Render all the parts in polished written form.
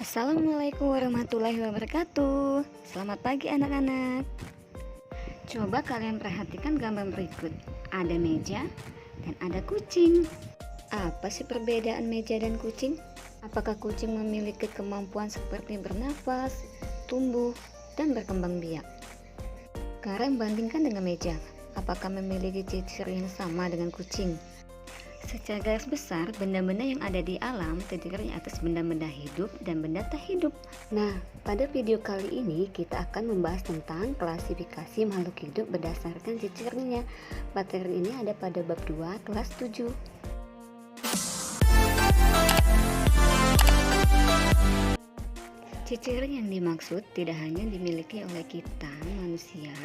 Assalamualaikum warahmatullahi wabarakatuh. Selamat pagi anak-anak. Coba kalian perhatikan gambar berikut. Ada meja dan ada kucing. Apa sih perbedaan meja dan kucing? Apakah kucing memiliki kemampuan seperti bernafas, tumbuh, dan berkembang biak? Sekarang bandingkan dengan meja. Apakah memiliki ciri yang sama dengan kucing? Secara garis besar, benda-benda yang ada di alam terdiri atas benda-benda hidup dan benda tak hidup. Nah, pada video kali ini kita akan membahas tentang klasifikasi makhluk hidup berdasarkan cirinya. Materi ini ada pada bab 2 kelas 7. Ciri yang dimaksud tidak hanya dimiliki oleh kita manusia,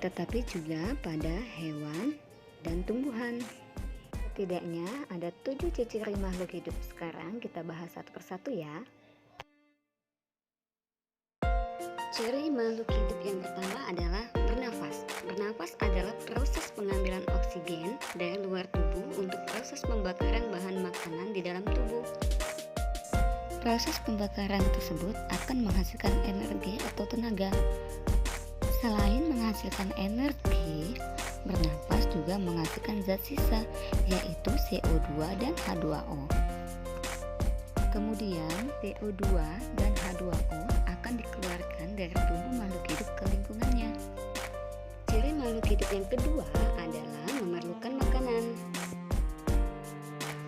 tetapi juga pada hewan dan tumbuhan. Setidaknya ada 7 ciri makhluk hidup. Sekarang kita bahas satu persatu ya. Ciri makhluk hidup yang pertama adalah bernafas. Bernafas adalah proses pengambilan oksigen dari luar tubuh untuk proses pembakaran bahan makanan di dalam tubuh. Proses pembakaran tersebut akan menghasilkan energi atau tenaga. Selain menghasilkan energi, bernafas juga menghasilkan zat sisa, yaitu CO2 dan H2O. Kemudian CO2 dan H2O akan dikeluarkan dari tubuh makhluk hidup ke lingkungannya. Ciri makhluk hidup yang kedua adalah memerlukan makanan.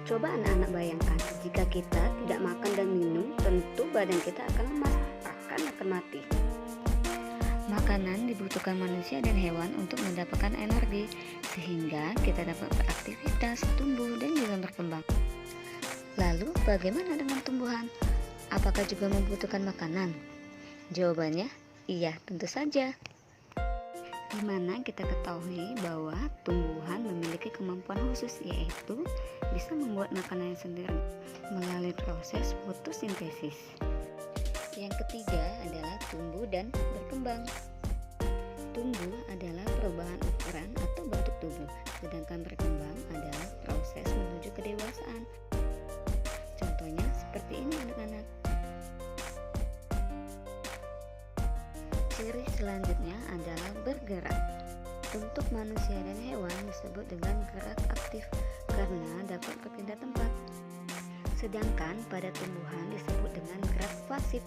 Coba anak-anak bayangkan, jika kita tidak makan dan minum, tentu badan kita akan lemas, bahkan akan mati. Makanan dibutuhkan manusia dan hewan untuk mendapatkan energi, sehingga kita dapat beraktivitas, tumbuh, dan juga berkembang. Lalu, bagaimana dengan tumbuhan? Apakah juga membutuhkan makanan? Jawabannya, iya, tentu saja. Di mana kita ketahui bahwa tumbuhan memiliki kemampuan khusus, yaitu bisa membuat makanan sendiri melalui proses fotosintesis. Yang ketiga adalah tumbuh dan berkembang. Tumbuh adalah perubahan ukuran atau bentuk tubuh, sedangkan berkembang adalah proses menuju kedewasaan. Contohnya seperti ini anak-anak. Ciri selanjutnya adalah bergerak. Untuk manusia dan hewan disebut dengan gerak aktif karena dapat berpindah tempat. Sedangkan pada tumbuhan disebut dengan gerak pasif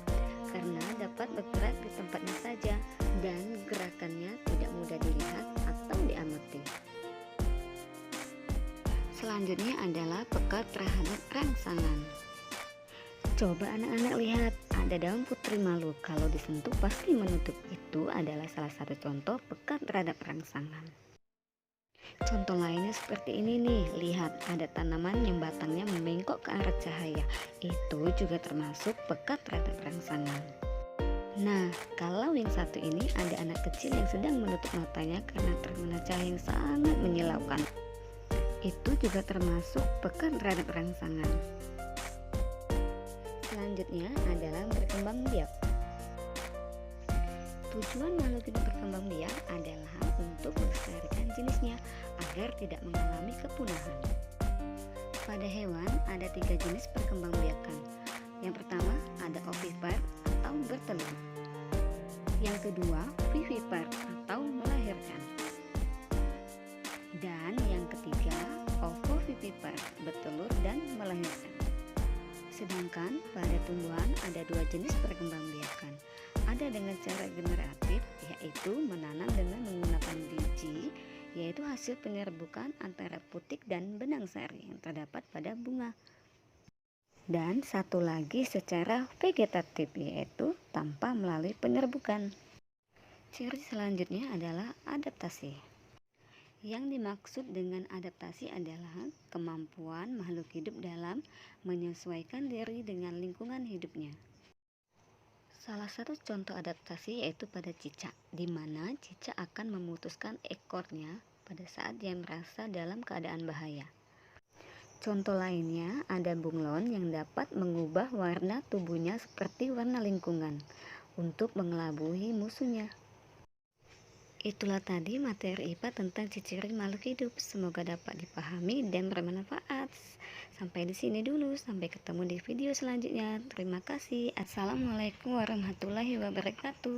karena dapat bergerak di tempatnya saja dan gerakannya tidak mudah dilihat atau diamati. Selanjutnya adalah peka terhadap rangsangan. Coba anak-anak lihat, ada daun putri malu, kalau disentuh pasti menutup. Itu adalah salah satu contoh peka terhadap rangsangan. Contoh lainnya seperti ini nih, lihat ada tanaman yang batangnya membengkok ke arah cahaya. Itu juga termasuk peka terhadap rangsangan. Nah, kalau yang satu ini ada anak kecil yang sedang menutup matanya karena terkena cahaya yang sangat menyilaukan. Itu juga termasuk peka terhadap rangsangan. Selanjutnya adalah berkembang biak. Tujuan makhluk hidup berkembang biak adalah untuk melestarikan jenisnya agar tidak mengalami kepunahan. Pada hewan ada 3 jenis perkembangbiakan. Yang pertama ada ovipar atau bertelur. Yang kedua vivipar atau melahirkan. Dan yang ketiga ovovivipar, bertelur dan melahirkan. Sedangkan pada tumbuhan ada 2 jenis perkembangbiakan. Ada dengan cara generatif, yaitu menanam dengan menggunakan biji, yaitu hasil penyerbukan antara putik dan benang sari yang terdapat pada bunga. Dan satu lagi secara vegetatif, yaitu tanpa melalui penyerbukan. Ciri selanjutnya adalah adaptasi. Yang dimaksud dengan adaptasi adalah kemampuan makhluk hidup dalam menyesuaikan diri dengan lingkungan hidupnya. Salah satu contoh adaptasi yaitu pada cicak, di mana cicak akan memutuskan ekornya pada saat dia merasa dalam keadaan bahaya. Contoh lainnya ada bunglon yang dapat mengubah warna tubuhnya seperti warna lingkungan untuk mengelabui musuhnya. Itulah tadi materi IPA tentang ciri-ciri makhluk hidup. Semoga dapat dipahami dan bermanfaat. Sampai di sini dulu, sampai ketemu di video selanjutnya. Terima kasih. Assalamualaikum warahmatullahi wabarakatuh.